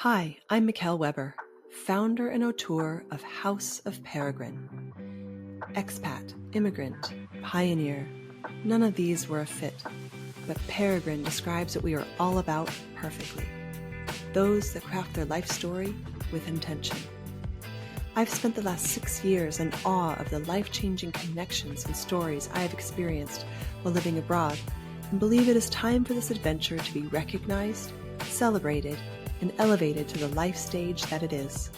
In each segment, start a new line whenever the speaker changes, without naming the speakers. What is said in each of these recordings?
Hi, I'm Mikkel Weber, founder and auteur of House of Peregrine. Expat, immigrant, pioneer, none of these were a fit, but Peregrine describes what we are all about perfectly. Those that craft their life story with intention. I've spent the last 6 years in awe of the life-changing connections and stories I have experienced while living abroad, and believe it is time for this adventure to be recognized, celebrated, and elevated to the life stage that it is.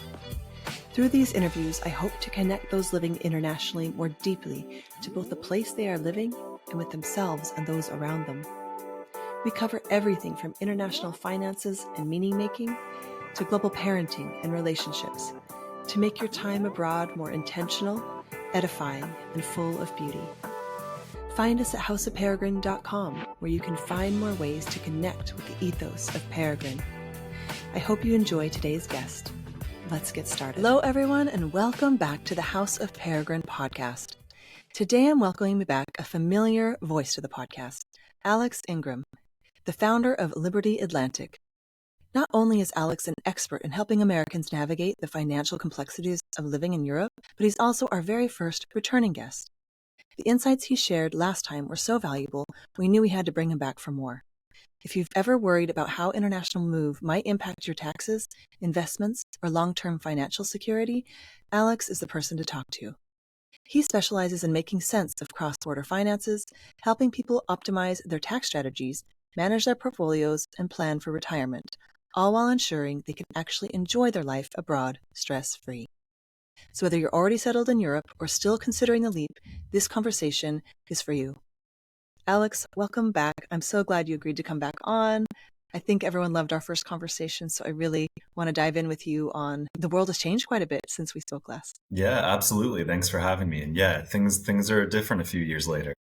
Through these interviews, I hope to connect those living internationally more deeply to both the place they are living and with themselves and those around them. We cover everything from international finances and meaning-making to global parenting and relationships to make your time abroad more intentional, edifying, and full of beauty. Find us at houseofperegrine.com, where you can find more ways to connect with the ethos of Peregrine. I hope you enjoy today's guest. Let's get started. Hello, everyone, and welcome back to the House of Peregrine podcast. Today, I'm welcoming back a familiar voice to the podcast, Alex Ingrim, the founder of Liberty Atlantic. Not only is Alex an expert in helping Americans navigate the financial complexities of living in Europe, but he's also our very first returning guest. The insights he shared last time were so valuable, we knew we had to bring him back for more. If you've ever worried about how international move might impact your taxes, investments, or long-term financial security, Alex is the person to talk to. He specializes in making sense of cross-border finances, helping people optimize their tax strategies, manage their portfolios, and plan for retirement, all while ensuring they can actually enjoy their life abroad stress-free. So whether you're already settled in Europe or still considering the leap, this conversation is for you. Alex, welcome back. I'm so glad you agreed to come back on. I think everyone loved our first conversation, so I really want to dive in with you on the world has changed quite a bit since we spoke last.
Yeah, absolutely. Thanks for having me. And yeah, things are different a few years later.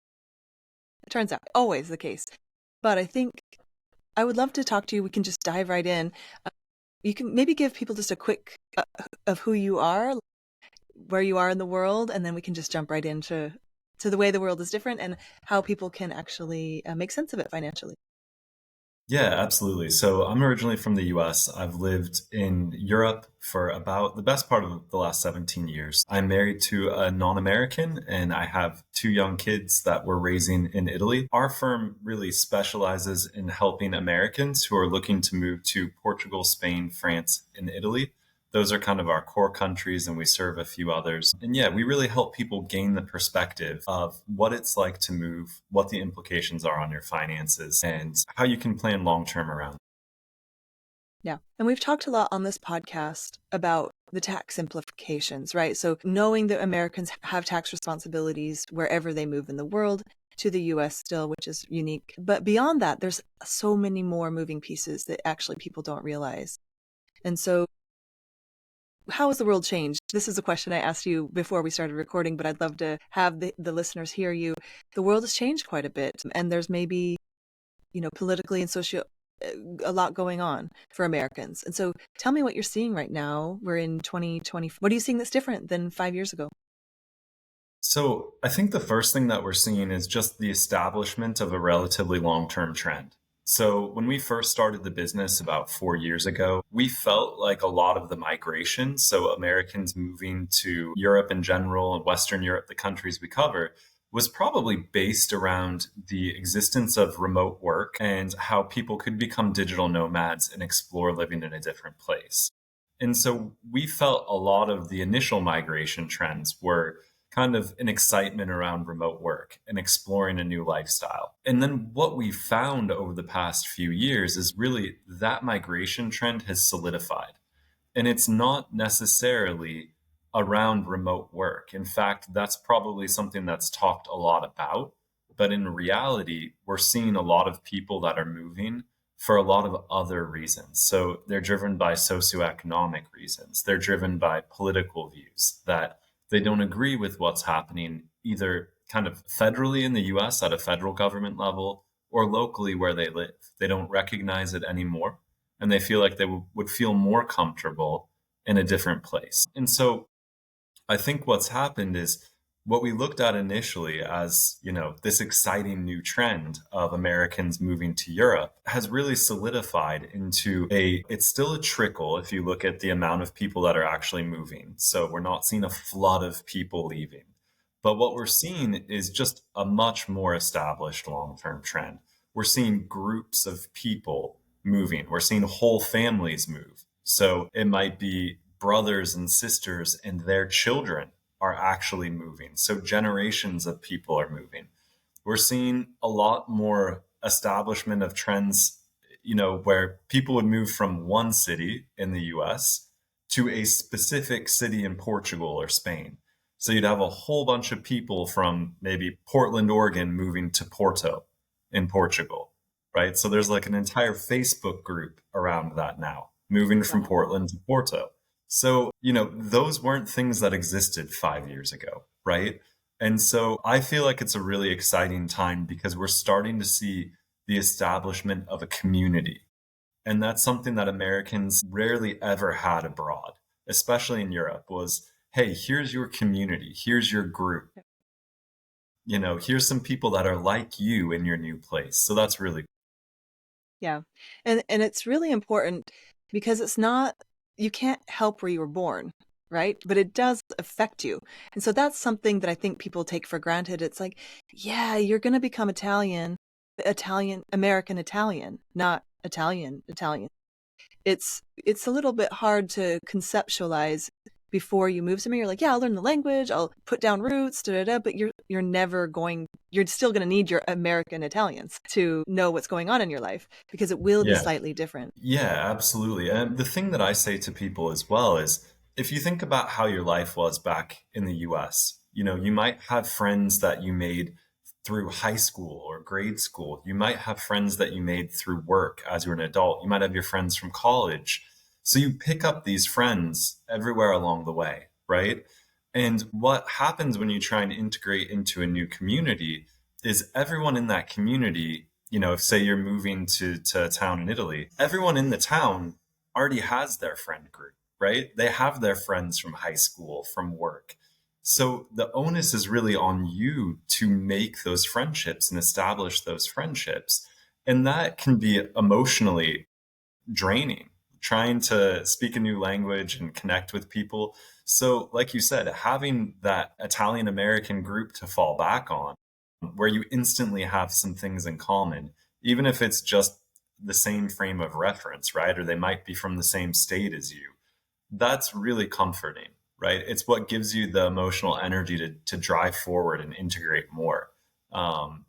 It turns out always the case. But I think I would love to talk to you. We can just dive right in. You can maybe give people just a quick of who you are, where you are in the world, and then we can just jump right into the way the world is different and how people can actually make sense of it financially.
Yeah, absolutely. So I'm originally from the US. I've lived in Europe for about the best part of the last 17 years. I'm married to a non-American and I have two young kids that we're raising in Italy. Our firm really specializes in helping Americans who are looking to move to Portugal, Spain, France, and Italy. Those are kind of our core countries, and we serve a few others. And yeah, we really help people gain the perspective of what it's like to move, what the implications are on your finances, and how you can plan long-term around.
Yeah. And we've talked a lot on this podcast about the tax implications, right? So knowing that Americans have tax responsibilities wherever they move in the world, to the US still, which is unique. But beyond that, there's so many more moving pieces that actually people don't realize. And so how has the world changed? This is a question I asked you before we started recording, but I'd love to have the listeners hear you. The world has changed quite a bit, and there's maybe, politically and a lot going on for Americans. And so tell me what you're seeing right now. We're in 2020. What are you seeing that's different than 5 years ago?
So I think the first thing that we're seeing is just the establishment of a relatively long-term trend. So when we first started the business about 4 years ago, we felt like a lot of the migration, so Americans moving to Europe in general and Western Europe, the countries we cover, was probably based around the existence of remote work and how people could become digital nomads and explore living in a different place. And so we felt a lot of the initial migration trends were kind of an excitement around remote work and exploring a new lifestyle. And then what we found over the past few years is really that migration trend has solidified. And it's not necessarily around remote work. In fact, that's probably something that's talked a lot about. But in reality, we're seeing a lot of people that are moving for a lot of other reasons. So they're driven by socioeconomic reasons. They're driven by political views that they don't agree with what's happening either kind of federally in the US at a federal government level or locally where they live. They don't recognize it anymore, and they feel like they would feel more comfortable in a different place. And so I think what's happened is what we looked at initially as, this exciting new trend of Americans moving to Europe has really solidified into it's still a trickle if you look at the amount of people that are actually moving. So we're not seeing a flood of people leaving. But what we're seeing is just a much more established long-term trend. We're seeing groups of people moving. We're seeing whole families move. So it might be brothers and sisters and their children are actually moving. So generations of people are moving. We're seeing a lot more establishment of trends, where people would move from one city in the US to a specific city in Portugal or Spain. So you'd have a whole bunch of people from maybe Portland, Oregon moving to Porto in Portugal, right? So there's like an entire Facebook group around that now, moving from Portland to Porto. So, those weren't things that existed 5 years ago, right? And so I feel like it's a really exciting time because we're starting to see the establishment of a community. And that's something that Americans rarely ever had abroad, especially in Europe, was, hey, here's your community, here's your group. Here's some people that are like you in your new place. So that's really cool.
Yeah. And it's really important because it's not, you can't help where you were born, right? But it does affect you. And so that's something that I think people take for granted. It's like, yeah, you're going to become American Italian, not Italian. It's a little bit hard to conceptualize before you move somewhere. You're like, yeah, I'll learn the language, I'll put down roots, but you're still going to need your American Italians to know what's going on in your life because it will be slightly different.
Yeah, absolutely. And the thing that I say to people as well is if you think about how your life was back in the US, you might have friends that you made through high school or grade school. You might have friends that you made through work as you're an adult. You might have your friends from college. So you pick up these friends everywhere along the way, right? And what happens when you try and integrate into a new community is everyone in that community, if say you're moving to a town in Italy, everyone in the town already has their friend group, right? They have their friends from high school, from work. So the onus is really on you to make those friendships and establish those friendships. And that can be emotionally draining, trying to speak a new language and connect with people. So like you said, having that Italian American group to fall back on, where you instantly have some things in common, even if it's just the same frame of reference, right? Or they might be from the same state as you. That's really comforting, right? It's what gives you the emotional energy to drive forward and integrate more.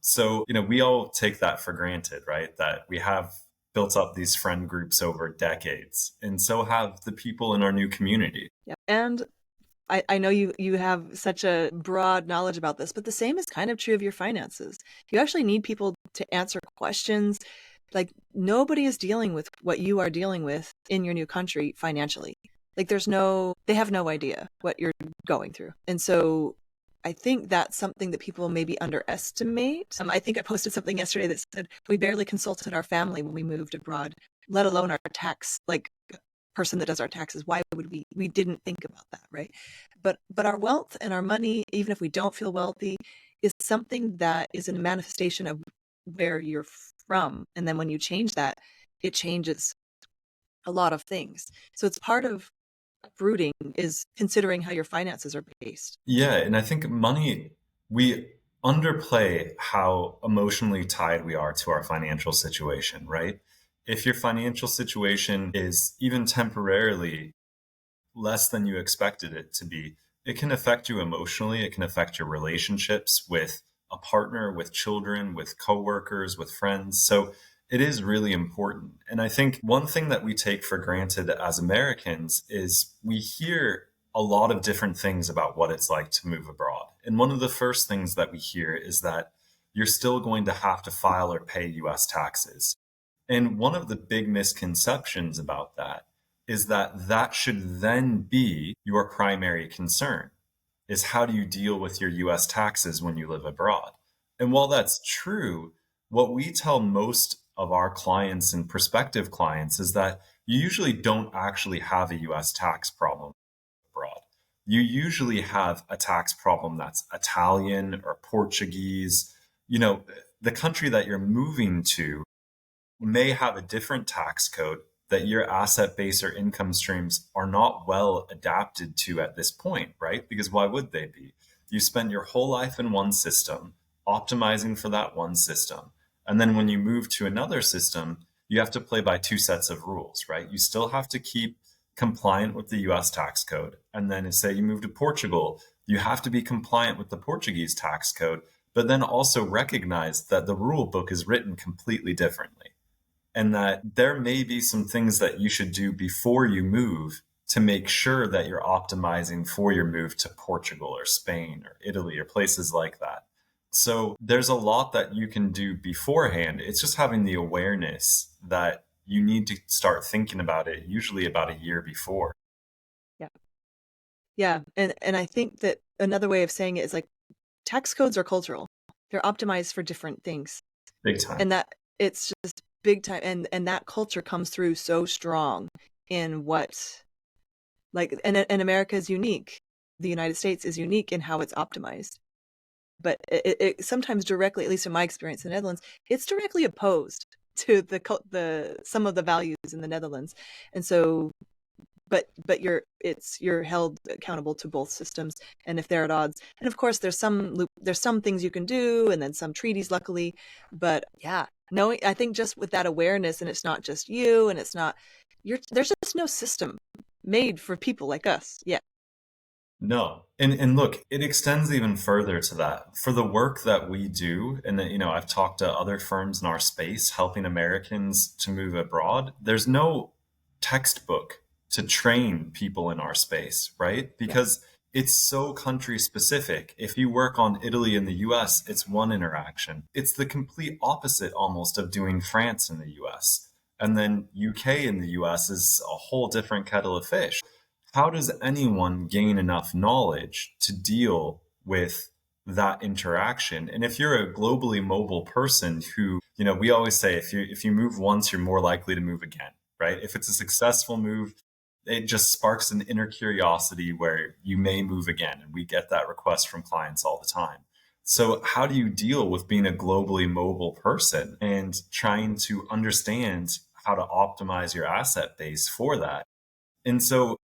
So, we all take that for granted, right? That we have built up these friend groups over decades, and so have the people in our new community.
Yeah. And I know you have such a broad knowledge about this, but the same is kind of true of your finances. You actually need people to answer questions. Like nobody is dealing with what you are dealing with in your new country financially. Like they have no idea what you're going through. And so I think that's something that people maybe underestimate. I think I posted something yesterday that said we barely consulted our family when we moved abroad, let alone our tax, like person that does our taxes. Why would we didn't think about that, right? But our wealth and our money, even if we don't feel wealthy, is something that is a manifestation of where you're from. And then when you change that, it changes a lot of things. So it's part of uprooting is considering how your finances are based.
Yeah, and I think money, we underplay how emotionally tied we are to our financial situation, right? If your financial situation is even temporarily less than you expected it to be, it can affect you emotionally. It can affect your relationships with a partner, with children, with coworkers, with friends. So it is really important. And I think one thing that we take for granted as Americans is we hear a lot of different things about what it's like to move abroad. And one of the first things that we hear is that you're still going to have to file or pay US taxes. And one of the big misconceptions about that is that that should then be your primary concern, is how do you deal with your US taxes when you live abroad? And while that's true, what we tell most of our clients and prospective clients is that you usually don't actually have a US tax problem abroad. you usually have a tax problem that's Italian or Portuguese. The country that you're moving to may have a different tax code that your asset base or income streams are not well adapted to at this point, right? Because why would they be? You spend your whole life in one system, optimizing for that one system. And then when you move to another system, you have to play by two sets of rules, right? You still have to keep compliant with the US tax code. And then say you move to Portugal, you have to be compliant with the Portuguese tax code, but then also recognize that the rule book is written completely differently. And that there may be some things that you should do before you move to make sure that you're optimizing for your move to Portugal or Spain or Italy or places like that. So there's a lot that you can do beforehand. It's just having the awareness that you need to start thinking about it, usually about a year before.
Yeah. Yeah. And I think that another way of saying it is like tax codes are cultural. They're optimized for different things.
Big time.
And that it's just big time. And that culture comes through so strong in what, like, and America is unique. The United States is unique in how it's optimized. But it sometimes directly, at least in my experience in the Netherlands, it's directly opposed to the some of the values in the Netherlands. And so, but you're held accountable to both systems, and if they're at odds, and of course there's some things you can do, and then some treaties, luckily. But yeah, knowing, I think just with that awareness, and it's not just you, and it's not there's just no system made for people like us yet.
No. And look, it extends even further to that. For the work that we do, and that, I've talked to other firms in our space helping Americans to move abroad. There's no textbook to train people in our space, right? Because it's so country specific. If you work on Italy in the US, it's one interaction. It's the complete opposite almost of doing France in the US. And then UK in the US is a whole different kettle of fish. How does anyone gain enough knowledge to deal with that interaction? And if you're a globally mobile person who, we always say if you move once, you're more likely to move again, right? If it's a successful move, it just sparks an inner curiosity where you may move again. And we get that request from clients all the time. So how do you deal with being a globally mobile person and trying to understand how to optimize your asset base for that? And so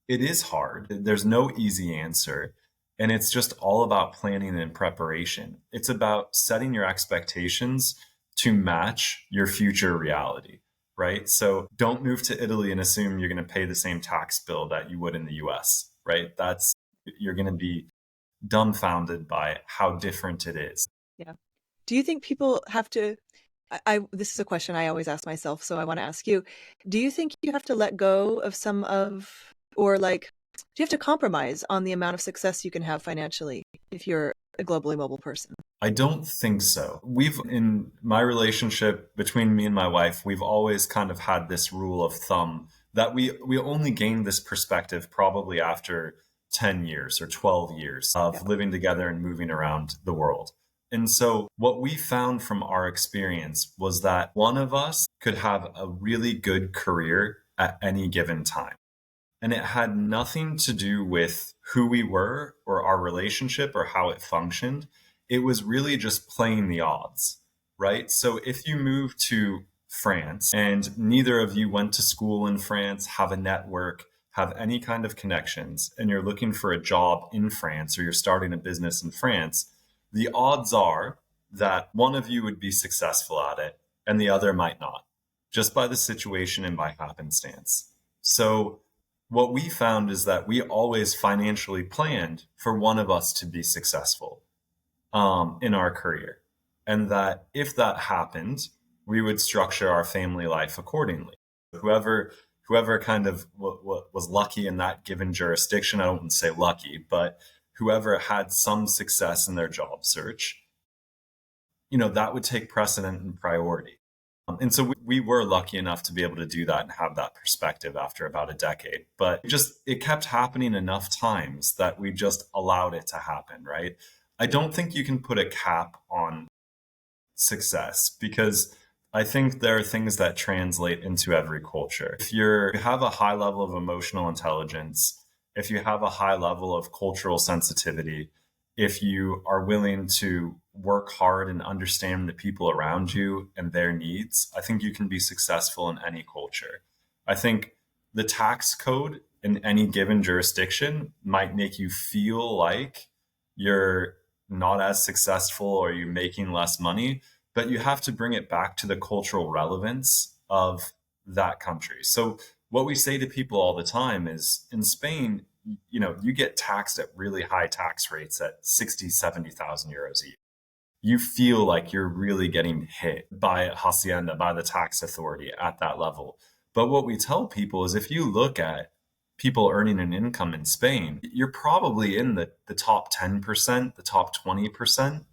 it is hard. There's no easy answer. And it's just all about planning and preparation. It's about setting your expectations to match your future reality, right? So don't move to Italy and assume you're going to pay the same tax bill that you would in the US, right? You're going to be dumbfounded by how different it is.
Yeah. Do you think people have to, this is a question I always ask myself, so I want to ask you, do you think you have to let go of or like, do you have to compromise on the amount of success you can have financially if you're a globally mobile person?
I don't think so. In my relationship between me and my wife, we've always kind of had this rule of thumb that we only gained this perspective probably after 10 years or 12 years of living together and moving around the world. And so what we found from our experience was that one of us could have a really good career at any given time. And it had nothing to do with who we were or our relationship or how it functioned. It was really just playing the odds, right? So if you move to France and neither of you went to school in France, have a network, have any kind of connections, and you're looking for a job in France or you're starting a business in France, the odds are that one of you would be successful at it and the other might not, just by the situation and by happenstance. So what we found is that we always financially planned for one of us to be successful in our career. And that if that happened, we would structure our family life accordingly. Whoever kind of was lucky in that given jurisdiction, I don't want to say lucky, but whoever had some success in their job search, that would take precedent and priority. And so we were lucky enough to be able to do that and have that perspective after about a decade. But it kept happening enough times that we just allowed it to happen, right? I don't think you can put a cap on success because I think there are things that translate into every culture. If you have a high level of emotional intelligence if you have a high level of cultural sensitivity, if you are willing to work hard and understand the people around you and their needs, I think you can be successful in any culture. I think the tax code in any given jurisdiction might make you feel like you're not as successful or you're making less money, but you have to bring it back to the cultural relevance of that country. So what we say to people all the time is in Spain, you get taxed at really high tax rates at 60, 70,000 euros a year. You feel like you're really getting hit by Hacienda, by the tax authority at that level. But what we tell people is if you look at people earning an income in Spain, you're probably in the top 10%, the top 20%,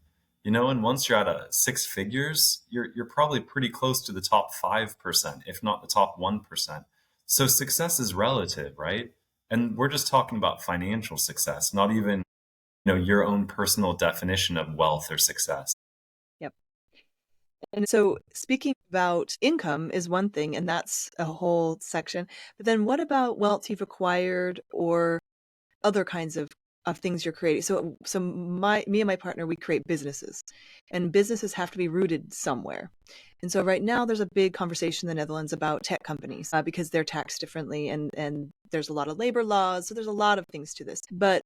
and once you're at six figures, you're probably pretty close to the top 5%, if not the top 1%. So success is relative, right? And we're just talking about financial success, not even, your own personal definition of wealth or success.
Yep. And so speaking about income is one thing, and that's a whole section. But then what about wealth you've acquired or other kinds of things you're creating? So me and my partner, we create businesses, and businesses have to be rooted somewhere. And so right now there's a big conversation in the Netherlands about tech companies because they're taxed differently, and there's a lot of labor laws. So there's a lot of things to this. But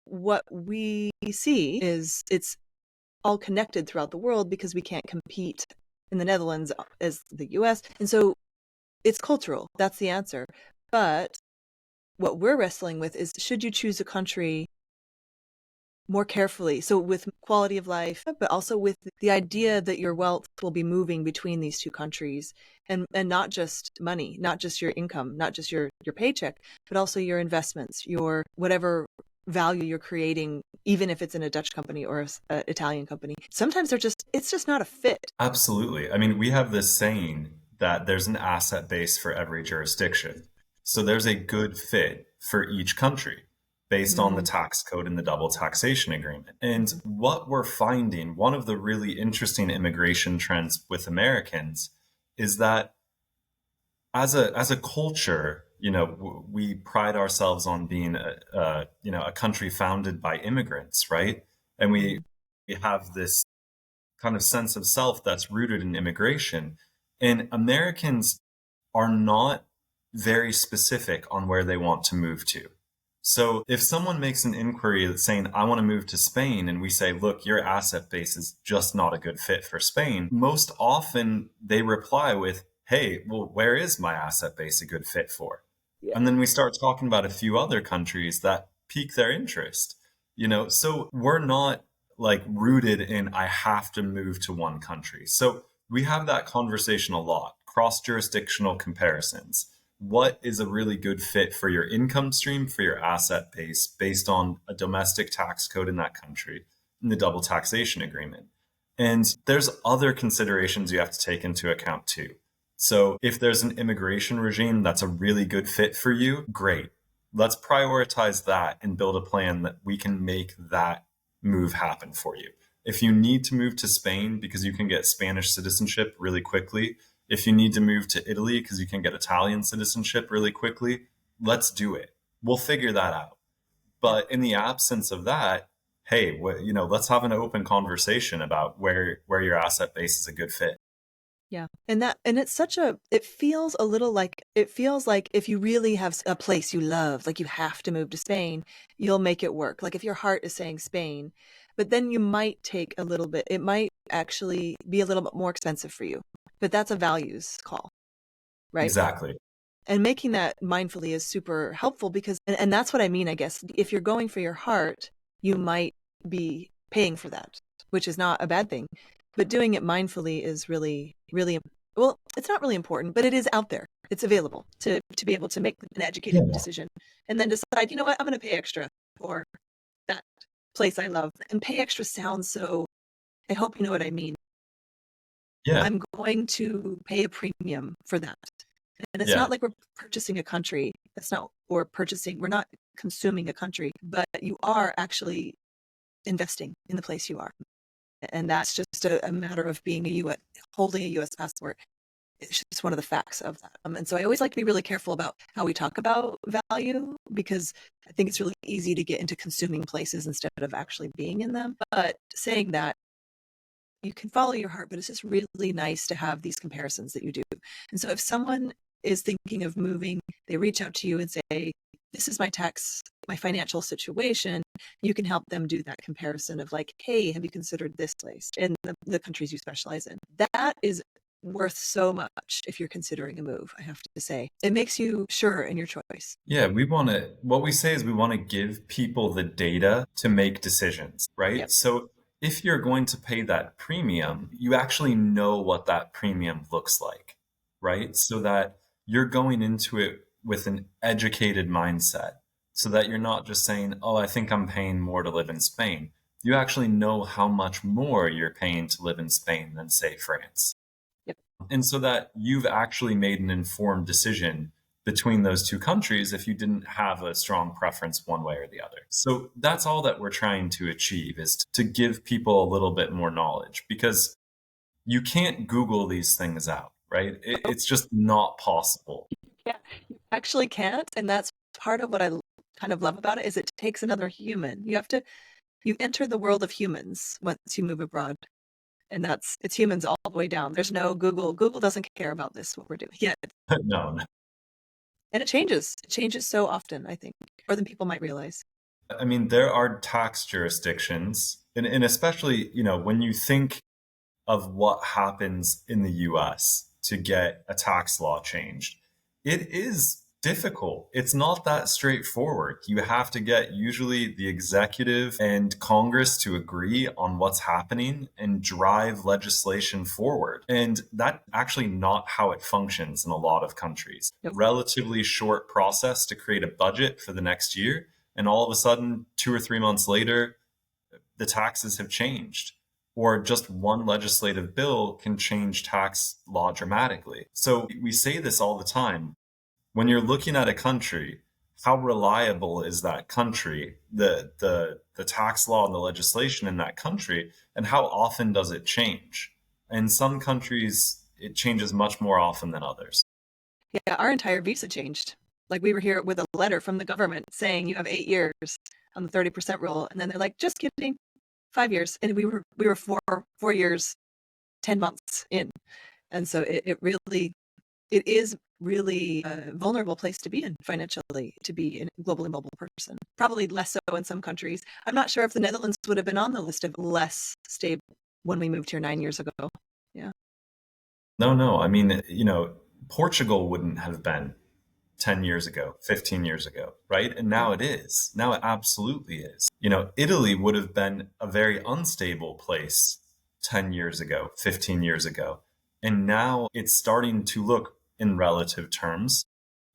what we see is it's all connected throughout the world because we can't compete in the Netherlands as the US. And so it's cultural. That's the answer. But what we're wrestling with is, should you choose a country more carefully? So with quality of life, but also with the idea that your wealth will be moving between these two countries, and not just money, not just your income, not just your paycheck, but also your investments, your whatever value you're creating, even if it's in a Dutch company or an Italian company. Sometimes it's just not a fit.
Absolutely. I mean, we have this saying that there's an asset base for every jurisdiction. So there's a good fit for each country based on the tax code and the double taxation agreement. And what we're finding, one of the really interesting immigration trends with Americans is that as a culture, we pride ourselves on being a country founded by immigrants, right? And we have this kind of sense of self that's rooted in immigration. And Americans are not very specific on where they want to move to. So if someone makes an inquiry that's saying, I want to move to Spain, and we say, look, your asset base is just not a good fit for Spain, most often they reply with, hey, well, where is my asset base a good fit for? Yeah. And then we start talking about a few other countries that pique their interest, so we're not like rooted in, I have to move to one country. So we have that conversation a lot, cross-jurisdictional comparisons. What is a really good fit for your income stream, for your asset base, based on a domestic tax code in that country, in the double taxation agreement? And there's other considerations you have to take into account too. So if there's an immigration regime that's a really good fit for you, great. Let's prioritize that and build a plan that we can make that move happen for you. If you need to move to Spain because you can get Spanish citizenship really quickly, if you need to move to Italy because you can get Italian citizenship really quickly, let's do it. We'll figure that out. But in the absence of that, hey, let's have an open conversation about where your asset base is a good fit.
Yeah. And it feels like if you really have a place you love, like you have to move to Spain, you'll make it work. Like if your heart is saying Spain, but then you might take it might actually be a little bit more expensive for you, but that's a values call, right?
Exactly.
And making that mindfully is super helpful because, and that's what I mean, I guess, if you're going for your heart, you might be paying for that, which is not a bad thing. But doing it mindfully is really, really, well, it's not really important, but it is out there. It's available to be able to make an educated decision and then decide, you know what, I'm going to pay extra for that place I love. And pay extra sounds so, I hope you know what I mean. Yeah. I'm going to pay a premium for that. And it's not like we're purchasing a country. We're not consuming a country, but you are actually investing in the place you are. And that's just a matter of being holding a U.S. passport. It's just one of the facts of that. And so I always like to be really careful about how we talk about value, because I think it's really easy to get into consuming places instead of actually being in them. But saying that, you can follow your heart, but it's just really nice to have these comparisons that you do. And so if someone is thinking of moving, they reach out to you and say, this is my my financial situation. You can help them do that comparison of like, hey, have you considered this place in the countries you specialize in? That is worth so much if you're considering a move, I have to say. It makes you sure in your choice.
Yeah, what we say is we want to give people the data to make decisions, right?
Yep.
So if you're going to pay that premium, you actually know what that premium looks like, right? So that you're going into it with an educated mindset, so that you're not just saying, oh, I think I'm paying more to live in Spain. You actually know how much more you're paying to live in Spain than, say, France.
Yep.
And so that you've actually made an informed decision between those two countries if you didn't have a strong preference one way or the other. So that's all that we're trying to achieve, is to give people a little bit more knowledge, because you can't Google these things out, right? It's just not possible.
Yeah, you actually can't. And that's part of what I kind of love about it, is it takes another human. You enter the world of humans once you move abroad. And it's humans all the way down. There's no Google. Google doesn't care about this, what we're doing yet.
No.
And it changes. It changes so often, I think, more than people might realize.
I mean, there are tax jurisdictions, and especially, when you think of what happens in the US to get a tax law changed, it is difficult. It's not that straightforward. You have to get usually the executive and Congress to agree on what's happening and drive legislation forward. And that's actually not how it functions in a lot of countries.
Yep.
Relatively short process to create a budget for the next year. And all of a sudden, 2 or 3 months later, the taxes have changed. Or just one legislative bill can change tax law dramatically. So we say this all the time. When you're looking at a country, how reliable is that country, the tax law and the legislation in that country, and how often does it change? In some countries, it changes much more often than others.
Yeah, our entire visa changed. Like, we were here with a letter from the government saying you have 8 years on the 30% rule. And then they're like, just kidding, 5 years. And we were 4 years, 10 months in. And so it is really a vulnerable place to be in financially, to be a globally mobile person. Probably less so in some countries. I'm not sure if the Netherlands would have been on the list of less stable when we moved here 9 years ago. Yeah.
No. I mean, Portugal wouldn't have been 10 years ago, 15 years ago, right? And now it is. Now it absolutely is. Italy would have been a very unstable place 10 years ago, 15 years ago. And now it's starting to look, in relative terms,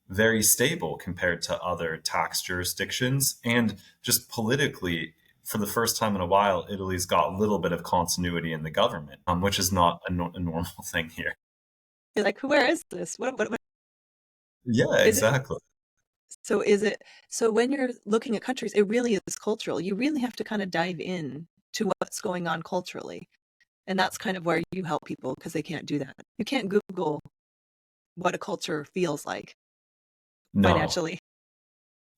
very stable compared to other tax jurisdictions. And just politically, for the first time in a while, Italy's got a little bit of continuity in the government, which is not a normal thing here.
You're like, where is this? What
Yeah, exactly.
So when you're looking at countries, it really is cultural. You really have to kind of dive in to what's going on culturally. And that's kind of where you help people, because they can't do that. You can't Google what a culture feels like financially.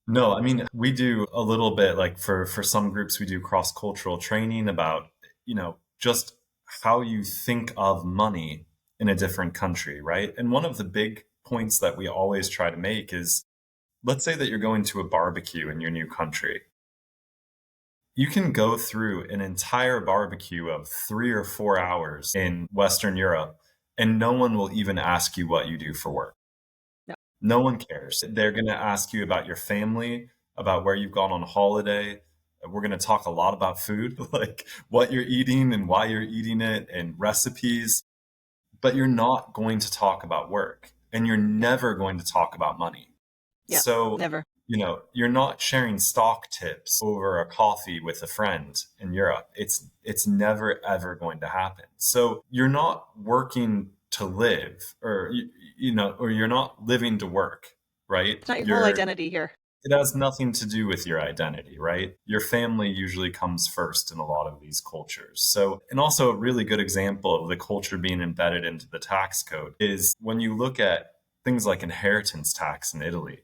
No, I mean, we do a little bit, like for some groups, we do cross-cultural training about, just how you think of money in a different country, right? And one of the big points that we always try to make is, let's say that you're going to a barbecue in your new country. You can go through an entire barbecue of 3 or 4 hours in Western Europe, and no one will even ask you what you do for work. No one cares. They're going to ask you about your family, about where you've gone on holiday. We're going to talk a lot about food, like what you're eating and why you're eating it, and recipes. But you're not going to talk about work, and you're never going to talk about money.
Yeah,
so
never.
You're not sharing stock tips over a coffee with a friend in Europe. It's never, ever going to happen. So you're not working to live, or you're not living to work, right?
It's not your whole identity here.
it has nothing to do with your identity, right? Your family usually comes first in a lot of these cultures. So, and also a really good example of the culture being embedded into the tax code is when you look at things like inheritance tax in Italy.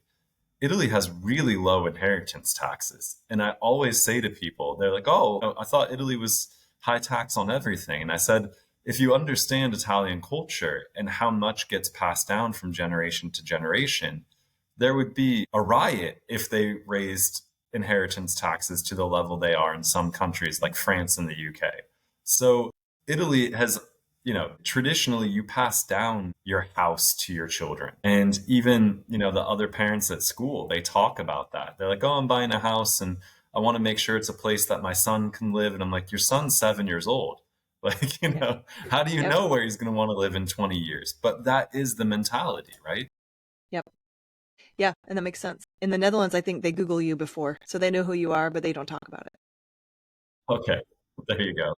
Italy has really low inheritance taxes. And I always say to people, they're like, oh, I thought Italy was high tax on everything. And I said, if you understand Italian culture and how much gets passed down from generation to generation, there would be a riot if they raised inheritance taxes to the level they are in some countries like France and the UK. So Italy has, traditionally you pass down your house to your children. And even, the other parents at school, they talk about that. They're like, oh, I'm buying a house and I want to make sure it's a place that my son can live. And I'm like, your son's 7 years old. Like,
Yeah.
how do you
Yep.
know where he's going to want to live in 20 years? But that is the mentality, right?
Yep. Yeah. And that makes sense. In the Netherlands, I think they Google you before. So they know who you are, but they don't talk about it.
Okay, there you go.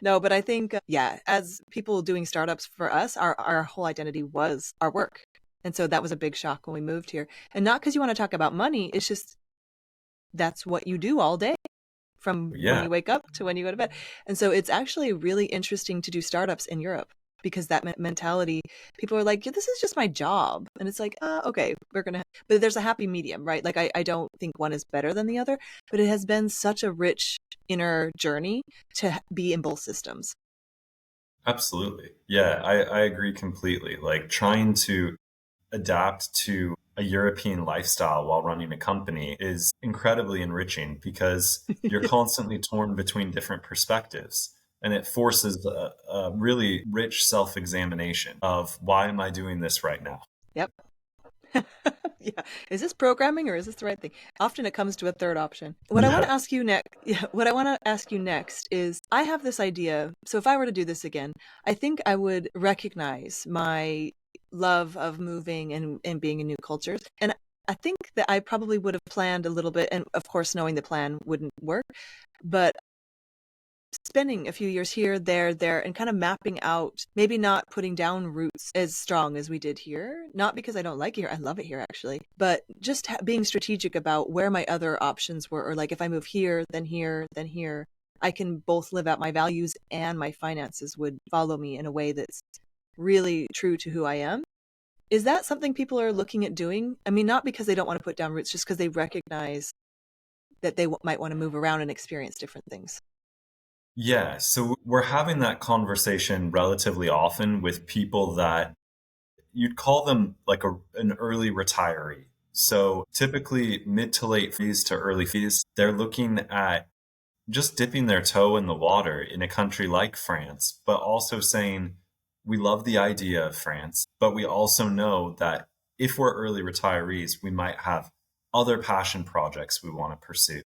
No, but I think, yeah, as people doing startups for us, our whole identity was our work. And so that was a big shock when we moved here. And not because you want to talk about money, it's just that's what you do all day from when
Yeah,
you wake up to when you go to bed. And so it's actually really interesting to do startups in Europe because that mentality, people are like, yeah, this is just my job. And it's like, okay, but there's a happy medium, right? Like, I don't think one is better than the other, but it has been such a rich inner journey to be in both systems.
absolutely. Yeah, I agree completely. Like trying to adapt to a European lifestyle while running a company is incredibly enriching because you're constantly torn between different perspectives. And it forces a really rich self examination of why am I doing this right now?
Yep. Yeah. Is this programming or is this the right thing? Often it comes to a third option. What I want
Yeah.
to ask you next, yeah, what I want to ask you next is I have this idea. So if I were to do this again, I think I would recognize my love of moving and being in new cultures. And I think that I probably would have planned a little bit. And of course, knowing the plan wouldn't work, but spending a few years here, there, and kind of mapping out, maybe not putting down roots as strong as we did here. Not because I don't like it here. I love it here, actually. But just being strategic about where my other options were, or like if I move here, then here, then here, I can both live out my values and my finances would follow me in a way that's really true to who I am. Is that something people are looking at doing? I mean, not because they don't want to put down roots, just because they recognize that they might want to move around and experience different things.
Yeah. So we're having that conversation relatively often with people that you'd call them like an early retiree. So typically mid to late fees to early fees, they're looking at just dipping their toe in the water in a country like France, but also saying, we love the idea of France, but we also know that if we're early retirees, we might have other passion projects we want to pursue.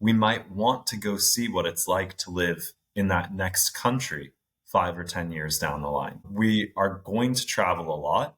We might want to go see what it's like to live in that next country 5 or 10 years down the line. We are going to travel a lot.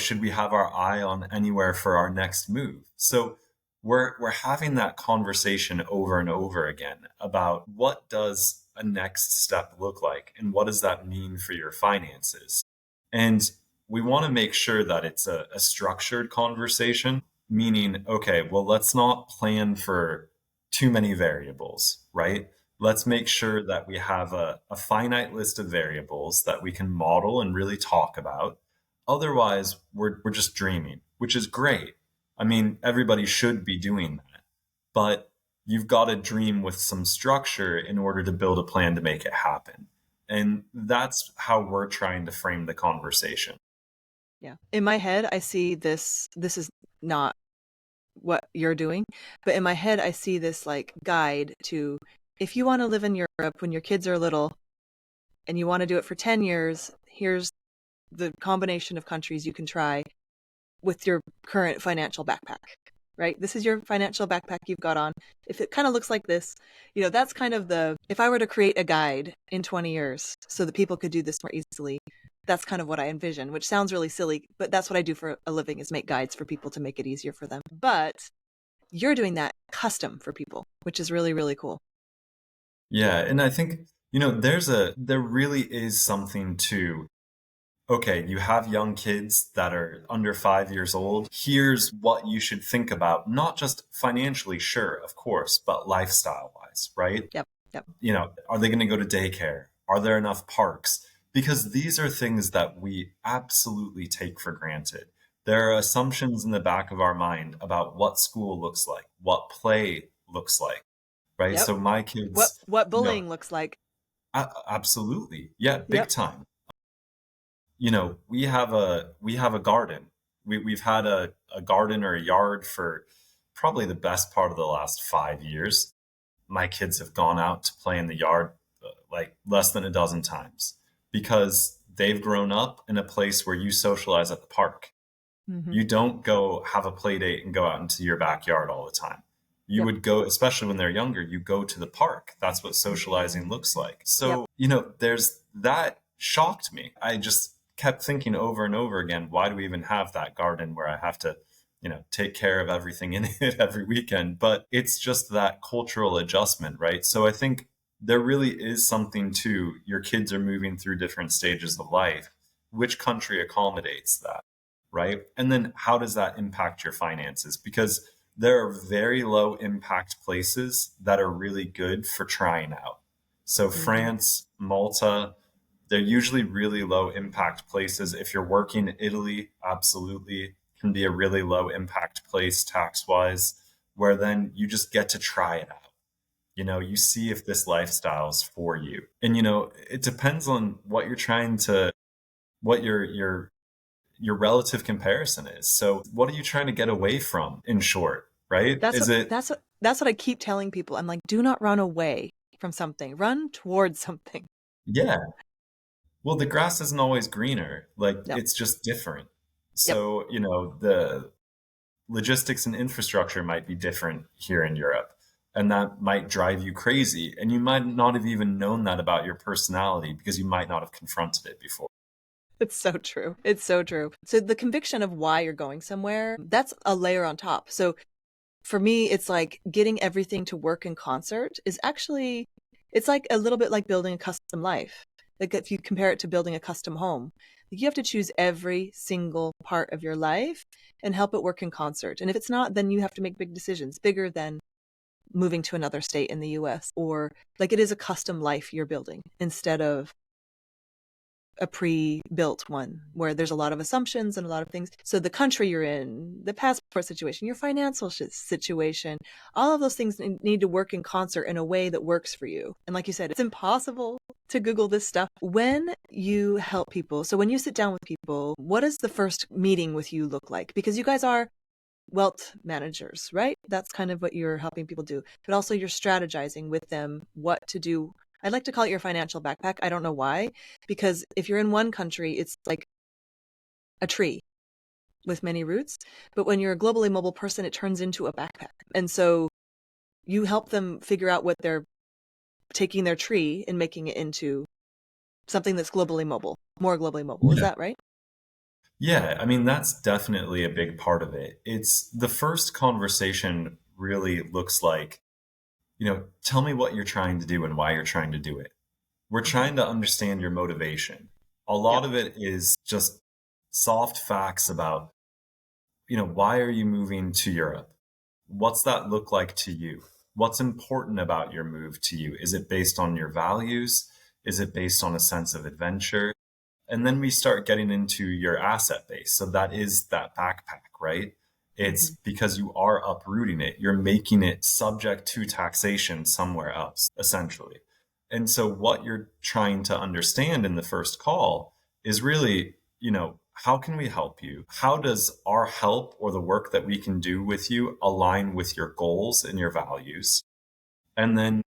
Should we have our eye on anywhere for our next move? So we're having that conversation over and over again about what does a next step look like and what does that mean for your finances. And we want to make sure that it's a structured conversation, meaning, okay, well, let's not plan for too many variables, right? Let's make sure that we have a finite list of variables that we can model and really talk about. Otherwise, we're just dreaming, which is great. I mean, everybody should be doing that, but you've got to dream with some structure in order to build a plan to make it happen. And that's how we're trying to frame the conversation.
Yeah. In my head, I see this. This is not what you're doing, but in my head, I see this like guide to if you want to live in Europe when your kids are little and you want to do it for 10 years, here's the combination of countries you can try with your current financial backpack, right? This is your financial backpack you've got on. If it kind of looks like this, that's kind of if I were to create a guide in 20 years so that people could do this more easily, that's kind of what I envision, which sounds really silly, but that's what I do for a living is make guides for people to make it easier for them. But you're doing that custom for people, which is really, really cool.
Yeah. And I think, there really is something to okay, you have young kids that are under 5 years old. Here's what you should think about, not just financially, sure, of course, but lifestyle wise, right?
Yep. Yep.
Are they going to go to daycare? Are there enough parks? Because these are things that we absolutely take for granted. There are assumptions in the back of our mind about what school looks like, what play looks like, right?
Yep.
So my
What
kids,
bullying looks like.
absolutely. Yeah, big
Yep.
time. We have a garden. We've had a garden or a yard for probably the best part of the last 5 years. My kids have gone out to play in the yard like less than a dozen times because they've grown up in a place where you socialize at the park.
Mm-hmm.
You don't go have a play date and go out into your backyard all the time. You
Yep.
would go, especially when they're younger, you go to the park. That's what socializing looks like. So, there's that shocked me. I just kept thinking over and over again, why do we even have that garden where I have to, take care of everything in it every weekend? But it's just that cultural adjustment, right? So I think there really is something to your kids are moving through different stages of life. Which country accommodates that? Right? And then how does that impact your finances? Because there are very low impact places that are really good for trying out. So
Mm-hmm.
France, Malta, they're usually really low impact places. If you're working in Italy, absolutely can be a really low impact place tax wise, where then you just get to try it out. You see if this lifestyle is for you. And it depends on what you're trying to what your relative comparison is. So what are you trying to get away from, in short, right?
That's
Is
what
it,
that's what I keep telling people. I'm like, do not run away from something. Run towards something.
yeah, well, the grass isn't always greener. Like
Yep.
it's just different.
Yep.
So, the logistics and infrastructure might be different here in Europe. And that might drive you crazy. And you might not have even known that about your personality because you might not have confronted it before.
It's so true. It's so true. So the conviction of why you're going somewhere, that's a layer on top. So for me, it's like getting everything to work in concert is actually, it's like a little bit like building a custom life. Like if you compare it to building a custom home, you have to choose every single part of your life and help it work in concert. And if it's not, then you have to make big decisions, bigger than moving to another state in the US, or like it is a custom life you're building instead of a pre-built one where there's a lot of assumptions and a lot of things. So the country you're in, the passport situation, your financial situation, all of those things need to work in concert in a way that works for you. And like you said, it's impossible to Google this stuff. When you help people, so when you sit down with people, what does the first meeting with you look like? Because you guys are wealth managers, right? That's kind of what you're helping people do, but also you're strategizing with them what to do. I'd like to call it your financial backpack. I don't know why, because if you're in one country, it's like a tree with many roots. But when you're a globally mobile person, it turns into a backpack. And so you help them figure out what they're taking their tree and making it into something that's globally mobile, more globally mobile. Is
Yeah.
that right?
Yeah, I mean, that's definitely a big part of it. It's the first conversation really looks like, tell me what you're trying to do and why you're trying to do it. We're trying to understand your motivation. A lot
Yep.
of it is just soft facts about, why are you moving to Europe? What's that look like to you? What's important about your move to you? Is it based on your values? Is it based on a sense of adventure? And then we start getting into your asset base. So that is that backpack, right? It's because you are uprooting it. You're making it subject to taxation somewhere else, essentially. And so what you're trying to understand in the first call is really, how can we help you? How does our help or the work that we can do with you align with your goals and your values? And then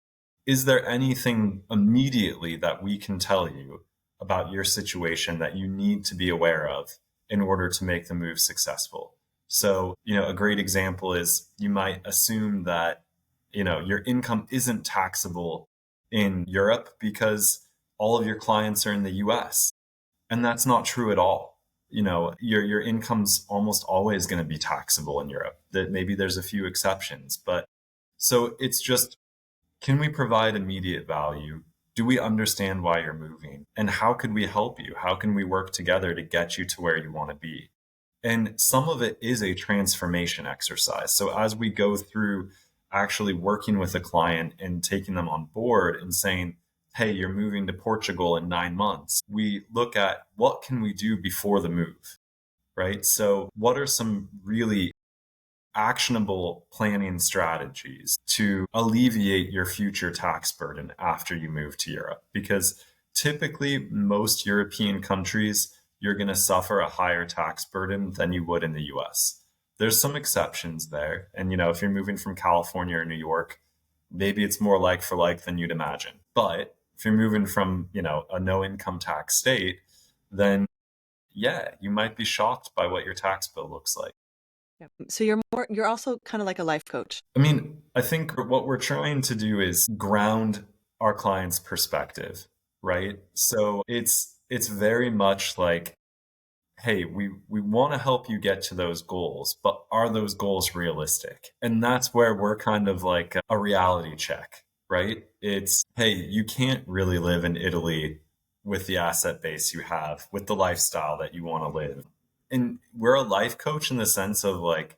is there anything immediately that we can tell you about your situation that you need to be aware of in order to make the move successful? So, a great example is you might assume that, your income isn't taxable in Europe because all of your clients are in the US. And that's not true at all. Your income's almost always going to be taxable in Europe. That maybe there's a few exceptions, but so it's just, can we provide immediate value? do we understand why you're moving? And how could we help you? How can we work together to get you to where you want to be? And some of it is a transformation exercise. So as we go through actually working with a client and taking them on board and saying, hey, you're moving to Portugal in 9 months, we look at what can we do before the move, right? So what are some really actionable planning strategies to alleviate your future tax burden after you move to Europe? Because typically, most European countries, you're going to suffer a higher tax burden than you would in the US. There's some exceptions there. And, if you're moving from California or New York, maybe it's more like for like than you'd imagine. But if you're moving from, a no income tax state, then yeah, you might be shocked by what your tax bill looks like.
Yep. So you're also kind of like a life coach.
I mean, I think what we're trying to do is ground our client's perspective, right? So it's very much like, hey, we want to help you get to those goals, but are those goals realistic? And that's where we're kind of like a reality check, right? It's, hey, you can't really live in Italy with the asset base you have, with the lifestyle that you want to live. And we're a life coach in the sense of like,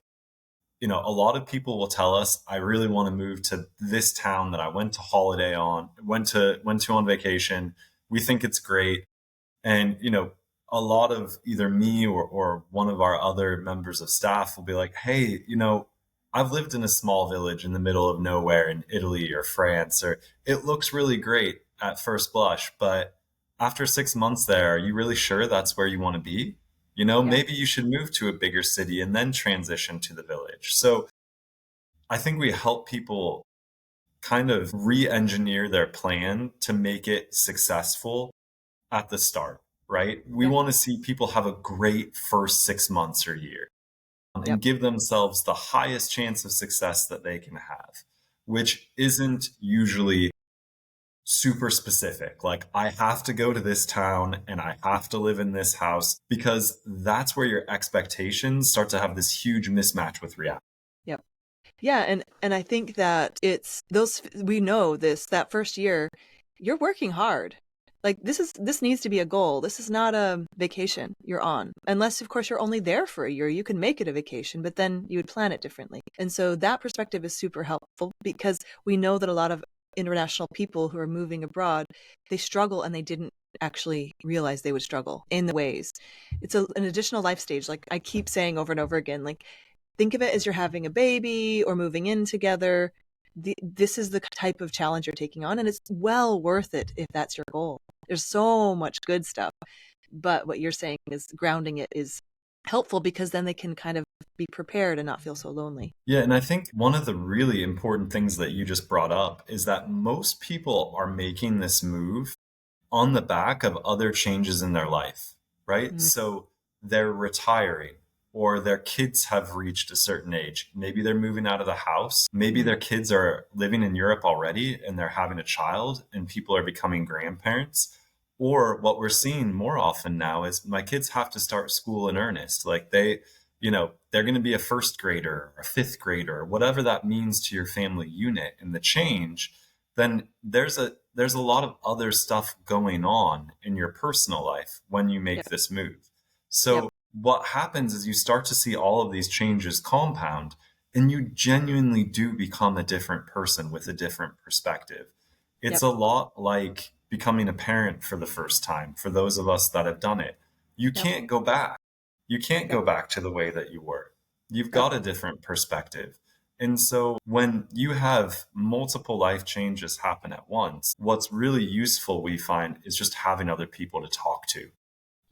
a lot of people will tell us, I really want to move to this town that I went to holiday on, went to on vacation. We think it's great. And, a lot of either me or one of our other members of staff will be like, hey, I've lived in a small village in the middle of nowhere in Italy or France, or it looks really great at first blush, but after 6 months there, are you really sure that's where you want to be? Maybe you should move to a bigger city and then transition to the village. So I think we help people kind of re-engineer their plan to make it successful at the start, right? We want to see people have a great first 6 months or year and give themselves the highest chance of success that they can have, which isn't usually super specific. Like, I have to go to this town and I have to live in this house, because that's where your expectations start to have this huge mismatch with reality.
Yep. Yeah. And I think that we know that first year, you're working hard. Like this needs to be a goal. This is not a vacation you're on. Unless, of course, you're only there for a year. You can make it a vacation, but then you would plan it differently. And so that perspective is super helpful, because we know that a lot of international people who are moving abroad, they struggle, and they didn't actually realize they would struggle in the ways. It's an additional life stage. Like I keep saying over and over again, like, think of it as you're having a baby or moving in together. This is the type of challenge you're taking on, and it's well worth it if that's your goal. There's so much good stuff, but what you're saying is grounding it is helpful, because then they can kind of be prepared and not feel so lonely.
Yeah, and I think one of the really important things that you just brought up is that most people are making this move on the back of other changes in their life, right? Mm-hmm. So they're retiring, or their kids have reached a certain age. Maybe they're moving out of the house. Maybe their kids are living in Europe already and they're having a child and people are becoming grandparents. Or what we're seeing more often now is my kids have to start school in earnest. Like they're going to be a first grader, or a fifth grader, whatever that means to your family unit and the change. Then there's a lot of other stuff going on in your personal life when you make this move. So what happens is you start to see all of these changes compound, and you genuinely do become a different person with a different perspective. It's a lot like becoming a parent for the first time. For those of us that have done it, you can't go back. You can't go back to the way that you were. You've got a different perspective. And so when you have multiple life changes happen at once, what's really useful, we find, is just having other people to talk to.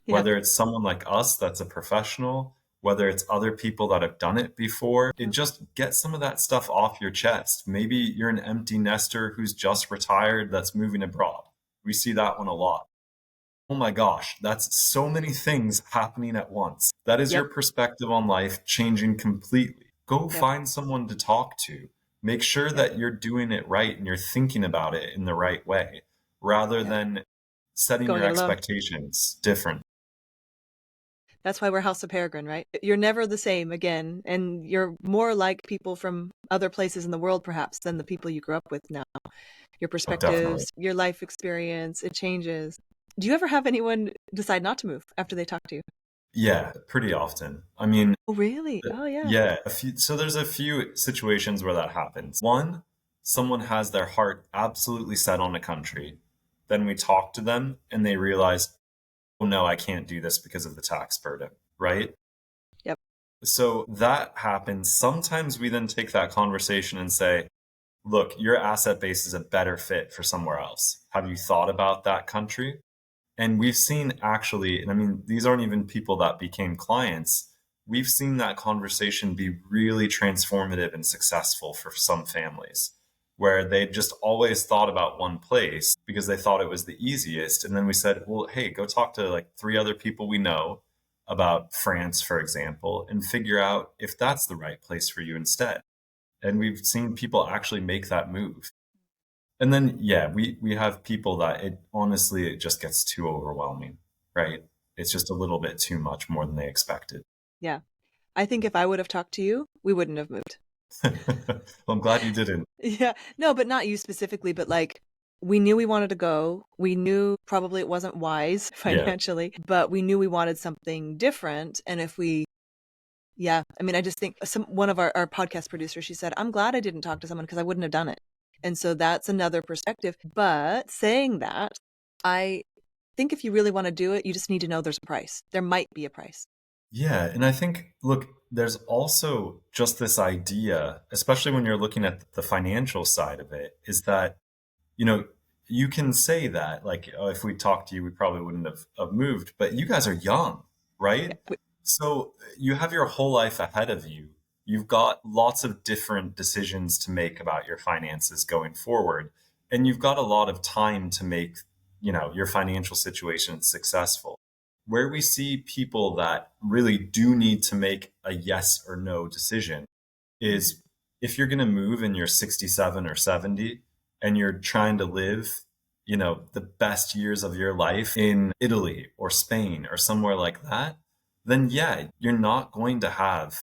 Whether it's someone like us that's a professional, whether it's other people that have done it before, it just gets some of that stuff off your chest. Maybe you're an empty nester who's just retired that's moving abroad. We see that one a lot. Oh my gosh, that's so many things happening at once. That is your perspective on life changing completely. Go find someone to talk to. Make sure that you're doing it right and you're thinking about it in the right way, rather than setting your expectations different.
That's why we're House of Peregrine, right? You're never the same again, and you're more like people from other places in the world, perhaps, than the people you grew up with now. Your
Oh, definitely.
perspectives, your life experience, it changes. Do you ever have anyone decide not to move after they talk to you?
Yeah, pretty often. I mean,
Oh, really? Oh, yeah.
yeah, so there's a few situations where that happens. One, someone has their heart absolutely set on a country. Then we talk to them and they realize, oh no, I can't do this because of the tax burden, right?
Yep.
So that happens. Sometimes we then take that conversation and say, look, your asset base is a better fit for somewhere else. Have you thought about that country? And we've seen actually, and I mean, these aren't even people that became clients. We've seen that conversation be really transformative and successful for some families where they just always thought about one place because they thought it was the easiest. And then we said, well, hey, go talk to like 3 other people we know about France, for example, and figure out if that's the right place for you instead. And we've seen people actually make that move. And then, yeah, we have people that it honestly, it just gets too overwhelming, right? It's just a little bit too much more than they expected.
Yeah. I think if I would have talked to you, we wouldn't have moved.
Well, I'm glad you didn't.
Yeah. No, but not you specifically, but like we knew we wanted to go. We knew probably it wasn't wise
Yeah.
financially, but we knew we wanted something different. And if we, yeah, I mean, I just think one of our podcast producers, she said, I'm glad I didn't talk to someone because I wouldn't have done it. And so that's another perspective. But saying that, I think if you really want to do it, you just need to know there's a price. There might be a price.
Yeah. And I think, look, there's also just this idea, especially when you're looking at the financial side of it, is that, you know, you can say that, like, oh, if we talked to you, we probably wouldn't have moved, but you guys are young, right?
Yeah.
So you have your whole life ahead of you. You've got lots of different decisions to make about your finances going forward. And you've got a lot of time to make, your financial situation successful. Where we see people that really do need to make a yes or no decision is if you're going to move and you're 67 or 70 and you're trying to live, the best years of your life in Italy or Spain or somewhere like that, then yeah, you're not going to have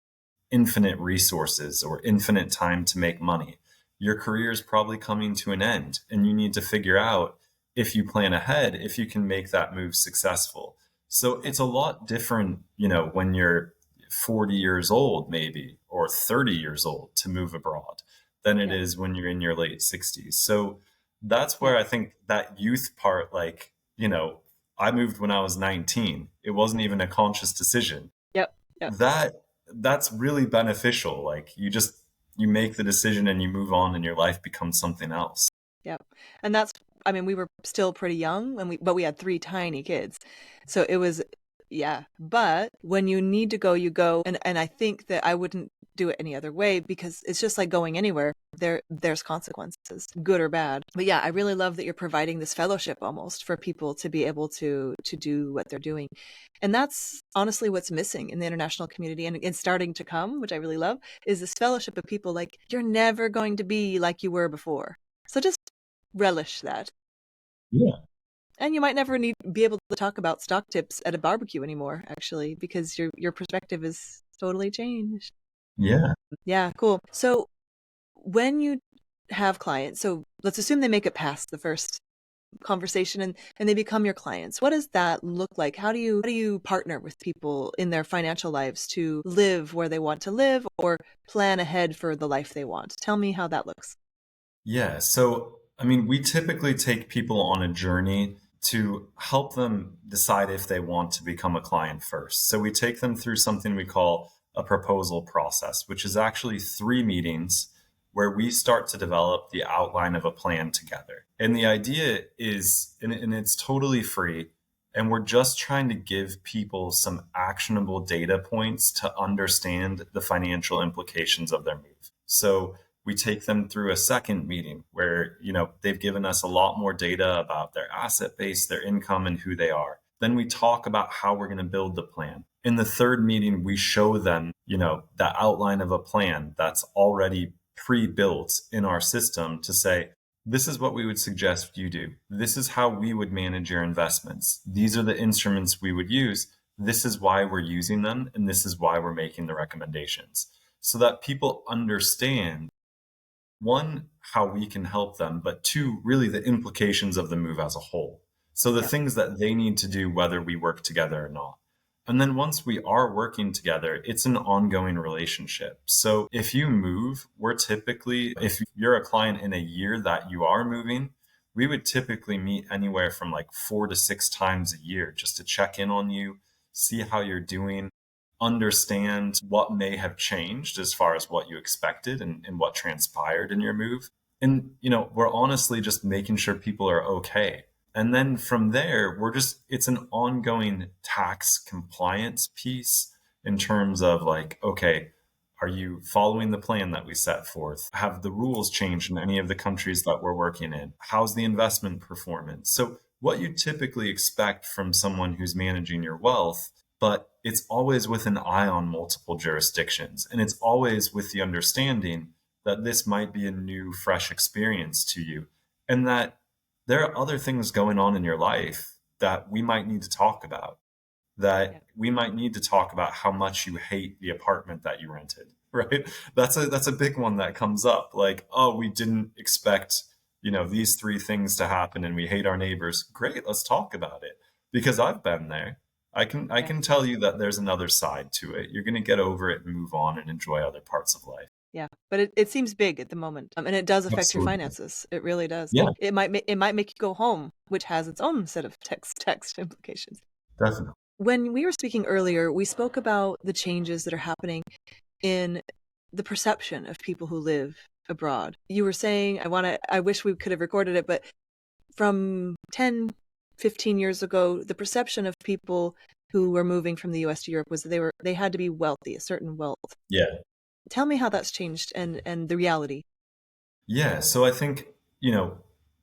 infinite resources or infinite time to make money. Your career is probably coming to an end, and you need to figure out if you plan ahead, if you can make that move successful. So it's a lot different, when you're 40 years old, maybe, or 30 years old to move abroad than it is when you're in your late 60s. So that's where I think that youth part, like, I moved when I was 19. It wasn't even a conscious decision.
Yep. Yep.
That's really beneficial. Like you make the decision and you move on and your life becomes something else.
Yep. And that's, I mean, we were still pretty young but we had 3 tiny kids. So it was, yeah. But when you need to go, you go. And I think that I wouldn't do it any other way because it's just like going anywhere. There's consequences, good or bad. But yeah, I really love that you're providing this fellowship almost for people to be able to do what they're doing. And that's honestly what's missing in the international community and it's starting to come, which I really love, is this fellowship of people like you're never going to be like you were before. So just relish that.
Yeah.
And you might never be able to talk about stock tips at a barbecue anymore, actually, because your perspective is totally changed.
Yeah.
Yeah, cool. So when you have clients, so let's assume they make it past the first conversation and they become your clients. What does that look like? How do you partner with people in their financial lives to live where they want to live or plan ahead for the life they want? Tell me how that looks.
Yeah. So, I mean, we typically take people on a journey to help them decide if they want to become a client first. So we take them through something we call a proposal process, which is actually 3 meetings where we start to develop the outline of a plan together. And the idea is, and it's totally free, and we're just trying to give people some actionable data points to understand the financial implications of their move. So we take them through a second meeting where, they've given us a lot more data about their asset base, their income, and who they are. Then we talk about how we're going to build the plan. In the third meeting, we show them, the outline of a plan that's already pre-built in our system to say, this is what we would suggest you do. This is how we would manage your investments. These are the instruments we would use. this is why we're using them, and this is why we're making the recommendations, so that people understand, one, how we can help them, but two, really the implications of the move as a whole. So the things that they need to do, whether we work together or not. And then once we are working together, it's an ongoing relationship. So if you move, if you're a client in a year that you are moving, we would typically meet anywhere from like 4 to 6 times a year just to check in on you, see how you're doing, understand what may have changed as far as what you expected and what transpired in your move. And, we're honestly just making sure people are okay. And then from there, it's an ongoing tax compliance piece in terms of like, okay, are you following the plan that we set forth? Have the rules changed in any of the countries that we're working in? How's the investment performance? So what you typically expect from someone who's managing your wealth, but it's always with an eye on multiple jurisdictions. And it's always with the understanding that this might be a new, fresh experience to you, and that there are other things going on in your life that we might need to talk about, that we might need to talk about how much you hate the apartment that you rented, right? That's a big one that comes up. Like, oh, we didn't expect, these three things to happen and we hate our neighbors. Great, let's talk about it. Because I've been there. I can tell you that there's another side to it. You're going to get over it and move on and enjoy other parts of life.
Yeah, but it seems big at the moment, and it does affect your
Absolutely.
finances. It really does.
Yeah,
It might make you go home, which has its own set of tax implications.
definitely.
When we were speaking earlier, we spoke about the changes that are happening in the perception of people who live abroad. You were saying, I wish we could have recorded it, but from 10, 15 years ago, the perception of people who were moving from the US to Europe was that they had to be wealthy, a certain wealth.
Yeah.
Tell me how that's changed and the reality.
Yeah. So I think,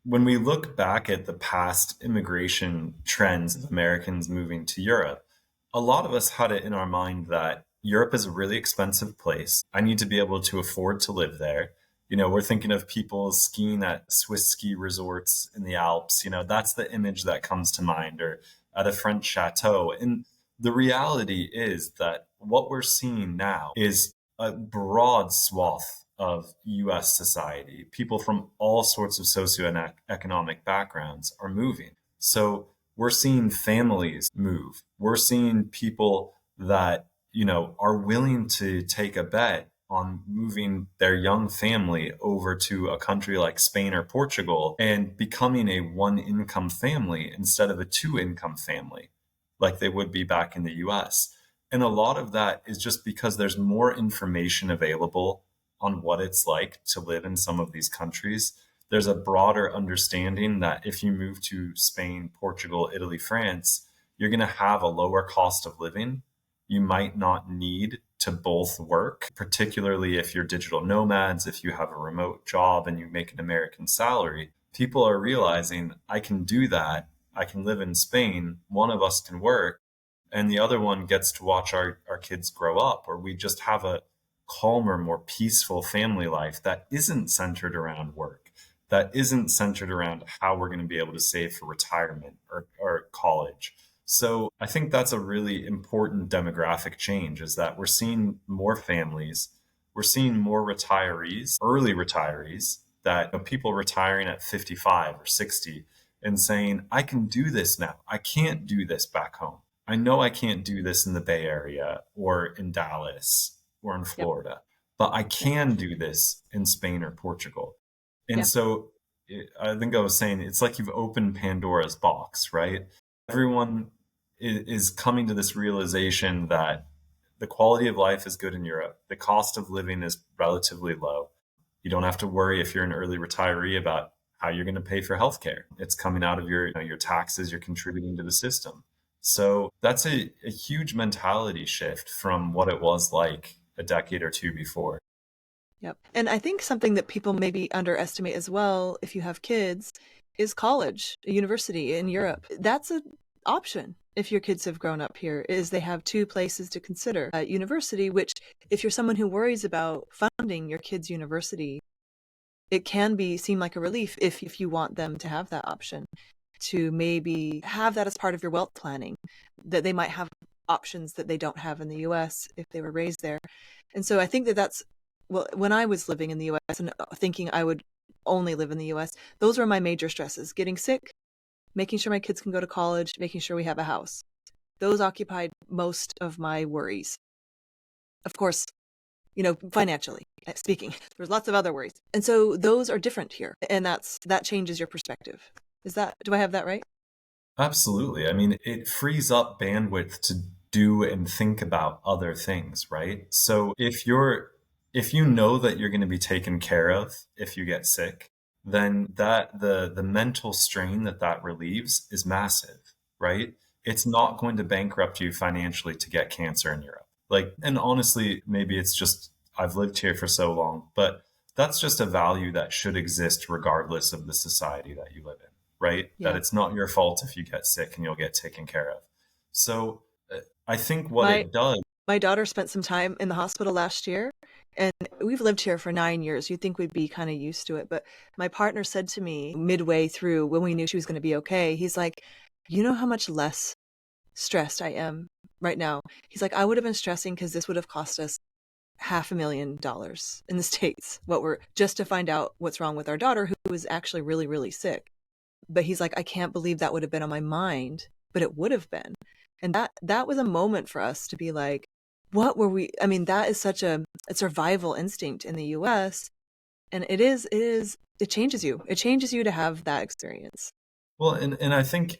when we look back at the past immigration trends of Americans moving to Europe, a lot of us had it in our mind that Europe is a really expensive place. I need to be able to afford to live there. We're thinking of people skiing at Swiss ski resorts in the Alps. That's the image that comes to mind, or at a French chateau. And the reality is that what we're seeing now is a broad swath of US society. People from all sorts of socioeconomic backgrounds are moving. So we're seeing families move. We're seeing people that, are willing to take a bet on moving their young family over to a country like Spain or Portugal and becoming a one income family instead of a two income family like they would be back in the US. And a lot of that is just because there's more information available on what it's like to live in some of these countries. There's a broader understanding that if you move to Spain, Portugal, Italy, France, you're going to have a lower cost of living. You might not need to both work, particularly if you're digital nomads, if you have a remote job and you make an American salary. People are realizing, I can do that. I can live in Spain. One of us can work, and the other one gets to watch our kids grow up, or we just have a calmer, more peaceful family life that isn't centered around work, that isn't centered around how we're going to be able to save for retirement or college. So I think that's a really important demographic change, is that we're seeing more families, we're seeing more retirees, early retirees, that people retiring at 55 or 60 and saying, I can do this now. I can't do this back home. I know I can't do this in the Bay Area or in Dallas or in Florida, but I can do this in Spain or Portugal. And so I think I was saying, it's like you've opened Pandora's box, right? Everyone is coming to this realization that the quality of life is good in Europe. The cost of living is relatively low. You don't have to worry, if you're an early retiree, about how you're going to pay for healthcare. It's coming out of your taxes. You're contributing to the system. So that's a huge mentality shift from what it was like a decade or two before.
Yep. And I think something that people maybe underestimate as well, if you have kids, is college, university in Europe. That's an option if your kids have grown up here, is they have two places to consider. University, which if you're someone who worries about funding your kids' university, it can seem like a relief if you want them to have that option, to maybe have that as part of your wealth planning, that they might have options that they don't have in the US if they were raised there. And so I think that that's, well, when I was living in the US and thinking I would only live in the US, those were my major stresses: getting sick, making sure my kids can go to college, making sure we have a house. Those occupied most of my worries. Of course, financially speaking, there's lots of other worries. And so those are different here. And that changes your perspective. Do I have that right?
Absolutely. I mean, it frees up bandwidth to do and think about other things, right? So if you know that you're going to be taken care of if you get sick, then that the mental strain that relieves is massive, right? It's not going to bankrupt you financially to get cancer in Europe. And honestly, maybe it's just I've lived here for so long, but that's just a value that should exist regardless of the society that you live in, right?
Yeah.
That it's not your fault if you get sick and you'll get taken care of. So I think what it does.
My daughter spent some time in the hospital last year, and we've lived here for 9 years. You'd think we'd be kind of used to it. But my partner said to me midway through, when we knew she was going to be okay, he's like, you know how much less stressed I am right now? He's like, I would have been stressing because this would have cost us $500,000 in the States, just to find out what's wrong with our daughter, who was actually really, really sick. But he's like, I can't believe that would have been on my mind, but it would have been. And that was a moment for us to be like, what were we? I mean, that is such a survival instinct in the US. And it changes you. It changes you to have that experience.
Well, and I think,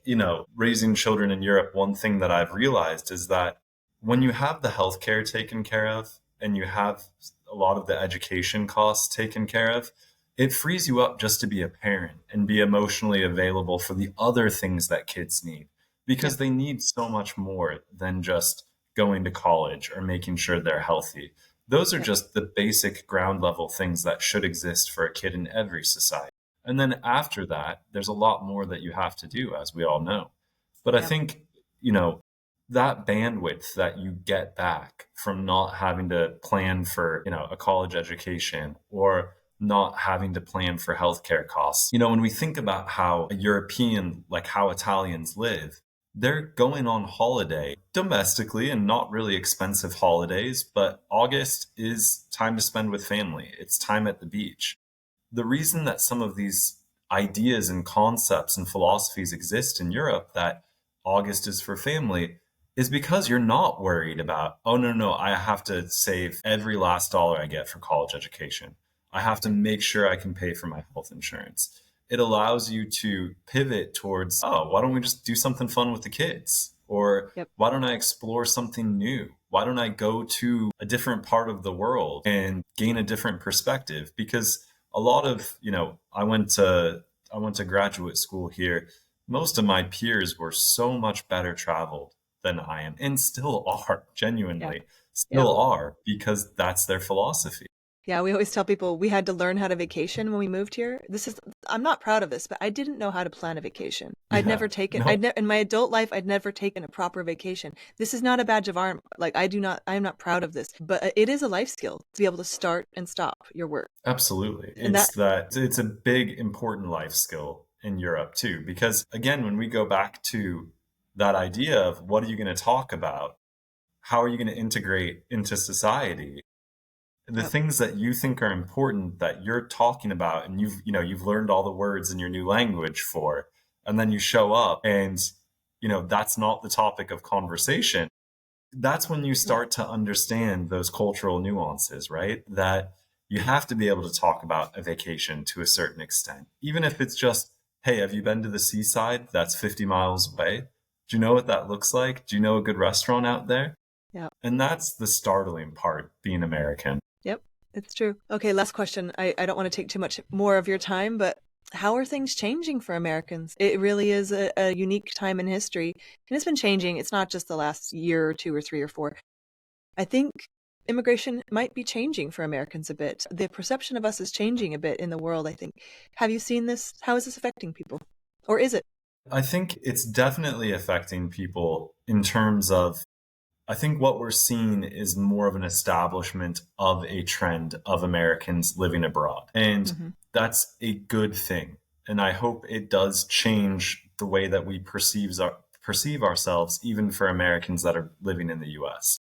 raising children in Europe, one thing that I've realized is that when you have the healthcare taken care of and you have a lot of the education costs taken care of, it frees you up just to be a parent and be emotionally available for the other things that kids need, because they need so much more than just going to college or making sure they're healthy. Those are just the basic ground level things that should exist for a kid in every society. And then after that, there's a lot more that you have to do, as we all know. But I think, that bandwidth that you get back from not having to plan for, a college education or not having to plan for healthcare costs. When we think about how a European, like how Italians live, they're going on holiday domestically and not really expensive holidays, but August is time to spend with family. It's time at the beach. The reason that some of these ideas and concepts and philosophies exist in Europe, that August is for family, is because you're not worried about, oh, no, I have to save every last dollar I get for college education. I have to make sure I can pay for my health insurance. It allows you to pivot towards, why don't we just do something fun with the kids? Or why don't I explore something new? Why don't I go to a different part of the world and gain a different perspective? Because a lot of, I went to graduate school here. Most of my peers were so much better traveled than I am, and still are, genuinely, are, because that's their philosophy.
Yeah, we always tell people we had to learn how to vacation when we moved here. I'm not proud of this, but I didn't know how to plan a vacation. I'd never taken, in my adult life, I'd never taken a proper vacation. This is not a badge of honor. I'm not proud of this, but it is a life skill to be able to start and stop your work.
Absolutely. It's a big, important life skill in Europe too, because again, when we go back to that idea of what are you going to talk about? How are you going to integrate into society? The things that you think are important that you're talking about and you've learned all the words in your new language for, and then you show up and, that's not the topic of conversation. That's when you start to understand those cultural nuances, right? That you have to be able to talk about a vacation to a certain extent, even if it's just, hey, have you been to the seaside? That's 50 miles away. Do you know what that looks like? Do you know a good restaurant out there?
Yeah.
And that's the startling part, being American.
Yep, it's true. Okay, last question. I don't want to take too much more of your time, but how are things changing for Americans? It really is a unique time in history, and it's been changing. It's not just the last year or 2 or 3 or 4. I think immigration might be changing for Americans a bit. The perception of us is changing a bit in the world, I think. Have you seen this? How is this affecting people? Or is it?
I think it's definitely affecting people in terms of, I think what we're seeing is more of an establishment of a trend of Americans living abroad. And that's a good thing. And I hope it does change the way that we perceive perceive ourselves, even for Americans that are living in the US.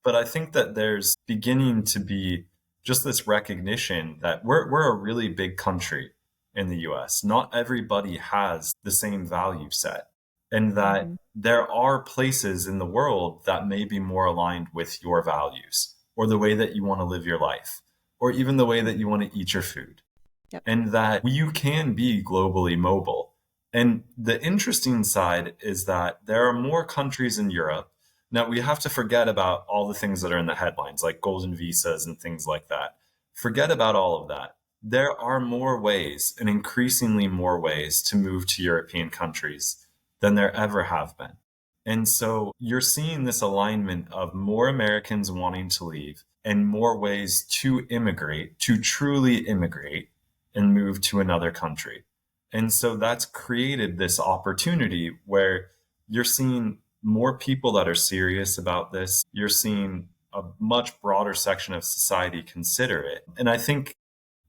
But I think that there's beginning to be just this recognition that we're a really big country in the US. Not everybody has the same value set, and that there are places in the world that may be more aligned with your values or the way that you want to live your life, or even the way that you want to eat your food.
Yep.
And that you can be globally mobile. And the interesting side is that there are more countries in Europe. Now, we have to forget about all the things that are in the headlines, like golden visas and things like that. Forget about all of that. There are more ways, and increasingly more ways, to move to European countries than there ever have been. And so you're seeing this alignment of more Americans wanting to leave and more ways to immigrate, to truly immigrate and move to another country. And so that's created this opportunity where you're seeing more people that are serious about this. You're seeing a much broader section of society consider it. And I think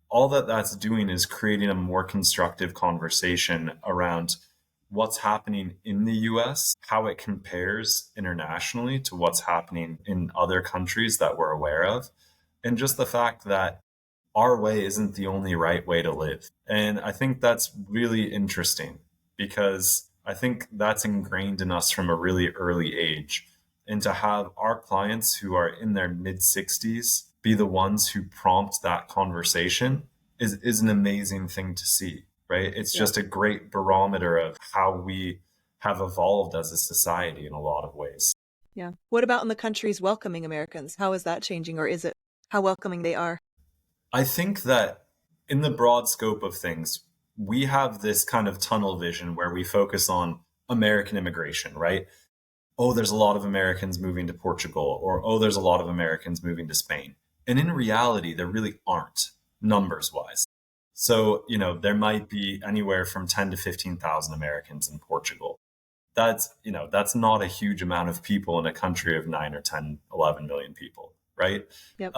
all that that's doing is creating a more constructive conversation around what's happening in the US, how it compares internationally to what's happening in other countries that we're aware of, and just the fact that our way isn't the only right way to live. And I think that's really interesting because I think that's ingrained in us from a really early age. And to have our clients who are in their mid 60s be the ones who prompt that conversation is an amazing thing to see, right? It's just a great barometer of how we have evolved as a society in a lot of ways.
Yeah. What about in the countries welcoming Americans? How is that changing, or is it how welcoming they are?
I think that in the broad scope of things, we have this kind of tunnel vision where we focus on American immigration, right? Oh, there's a lot of Americans moving to Portugal, or oh, there's a lot of Americans moving to Spain. And in reality, there really aren't, numbers wise. So, there might be anywhere from 10 to 15,000 Americans in Portugal. That's not a huge amount of people in a country of 9 or 10, 11 million people, right?
Yep.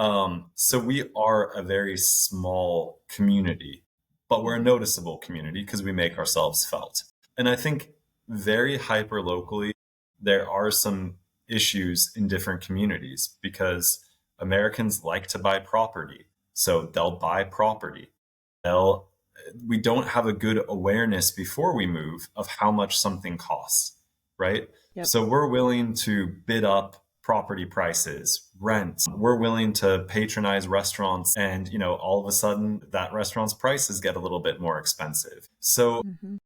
So we are a very small community, but we're a noticeable community because we make ourselves felt. And I think very hyper locally, there are some issues in different communities because Americans like to buy property. So they'll buy property. We don't have a good awareness before we move of how much something costs, right?
Yep.
So we're willing to bid up property prices, rents. We're willing to patronize restaurants, and all of a sudden that restaurant's prices get a little bit more expensive. So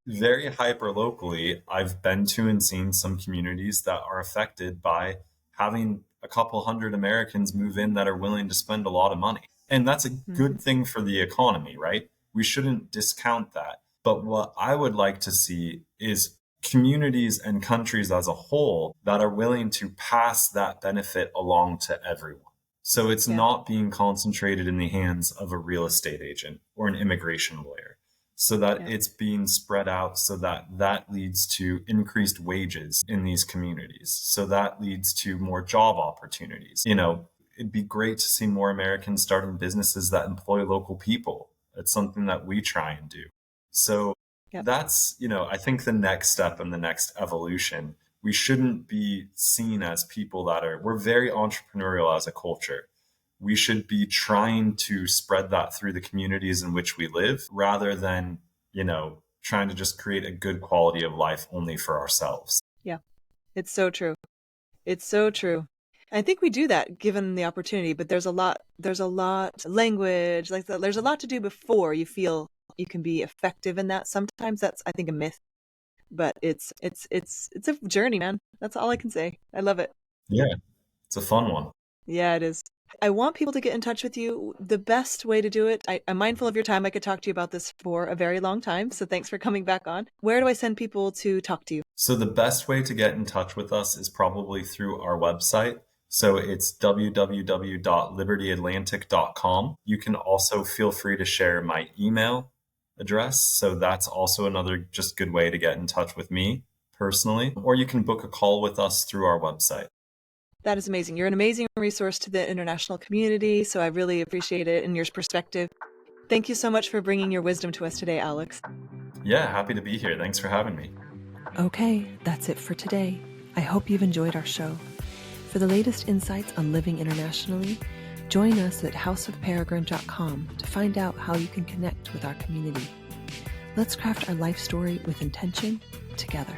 very hyper locally, I've been to and seen some communities that are affected by having a couple hundred Americans move in that are willing to spend a lot of money. And that's a good thing for the economy, right? We shouldn't discount that. But what I would like to see is communities and countries as a whole that are willing to pass that benefit along to everyone. So it's not being concentrated in the hands of a real estate agent or an immigration lawyer, so that it's being spread out, so that leads to increased wages in these communities. So that leads to more job opportunities. It'd be great to see more Americans starting businesses that employ local people. It's something that we try and do. So that's, I think the next step and the next evolution. We shouldn't be seen as people we're very entrepreneurial as a culture. We should be trying to spread that through the communities in which we live rather than, trying to just create a good quality of life only for ourselves.
Yeah, it's so true. It's so true. I think we do that given the opportunity, but there's a lot language, like that. There's a lot to do before you feel you can be effective in that. Sometimes that's, I think, a myth, but it's a journey, man. That's all I can say. I love it.
Yeah, it's a fun one.
Yeah, it is. I want people to get in touch with you. The best way to do it, I'm mindful of your time. I could talk to you about this for a very long time. So thanks for coming back on. Where do I send people to talk to you?
So the best way to get in touch with us is probably through our website. So it's www.libertyatlantic.com. You can also feel free to share my email address. So that's also another just good way to get in touch with me personally, or you can book a call with us through our website.
That is amazing. You're an amazing resource to the international community, so I really appreciate it and your perspective. Thank you so much for bringing your wisdom to us today, Alex.
Yeah, happy to be here. Thanks for having me.
Okay, that's it for today. I hope you've enjoyed our show. For the latest insights on living internationally, join us at houseofperegrine.com to find out how you can connect with our community. Let's craft our life story with intention together.